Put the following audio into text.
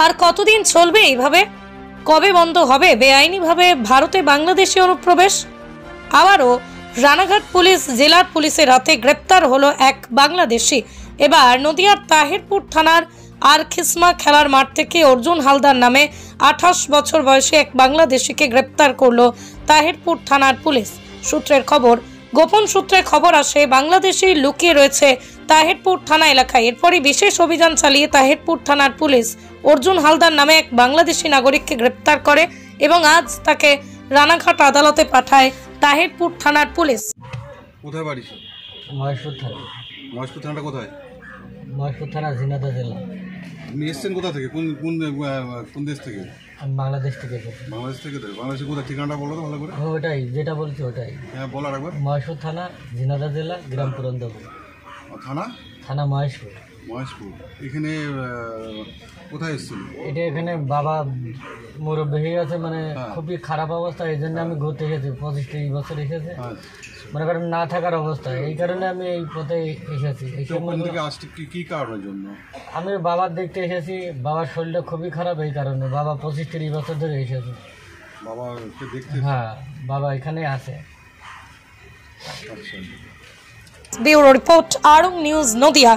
আর কতদিন চলবে এইভাবে? কবে বন্ধ হবে বেআইনিভাবে ভারতে বাংলাদেশি অনুপ্রবেশ? আবারও রানাঘাট পুলিশ জেলার পুলিশের হাতে গ্রেপ্তার হলো এক বাংলাদেশি। এবার নদিয়ার তাহিরপুর থানার আর খিসমা খেলার মাঠ থেকে অর্জুন হালদার নামে 28 বছর বয়সী এক বাংলাদেশিকে গ্রেপ্তার করলো তাহিরপুর থানার পুলিশ। সূত্রের খবর, গোপন সূত্রে খবর আসে বাংলাদেশি লুকিয়ে রয়েছে তাহিরপুর থানা এলাকায়। এরপরই বিশেষ অভিযান চালিয়ে তাহিরপুর থানার পুলিশ অর্জুন হালদার নামে এক বাংলাদেশি নাগরিককে গ্রেপ্তার করে এবং আজ তাকে রানাঘাট আদালতে পাঠায় তাহিরপুর থানার পুলিশ। কোথায় বাড়ি? মহেশপুর থানা। মহেশপুর থানাটা কোথায়? মহেশপুর থানা ঝিনাইদহ জেলা। আপনি এসছেন কোথা থেকে? কোন কোন কোন দেশ থেকে? আমি বাংলাদেশ থেকে এসেছি। বাংলাদেশ থেকে? বাংলাদেশে কোথায়? ঠিকানাটা বলো তো ভালো করে। ওটাই যেটা বলছি ওটাই। হ্যাঁ বলার একবার। মহেশপুর থানা, ঝিনাইদহ জেলা, গ্রাম পুরন্দরপুর। থানা? থানা মহেশপুর। মহেশপুর। এখানে কোথায় এসছেন? এটা এখানে বাবা মুরব্বী হয়ে গেছে, মানে খুবই খারাপ অবস্থা, এই জন্য আমি ঘুরতে এসেছি। 25-30 বছর এসেছে, মনে করেন না থাকার অবস্থা, এই কারণে আমি এই পথে এসেছি। কি কারণের জন্য? আমি বাবার দেখতে এসেছি, বাবার শরীরটা খুবই খারাপ, এই কারণে। বাবা 25-30 বছর ধরে এসেছে। বাবাকে দেখতে? হ্যাঁ, বাবা এখানে আছে। ব্যুরো রিপোর্ট, আরং নিউজ, নদিয়া।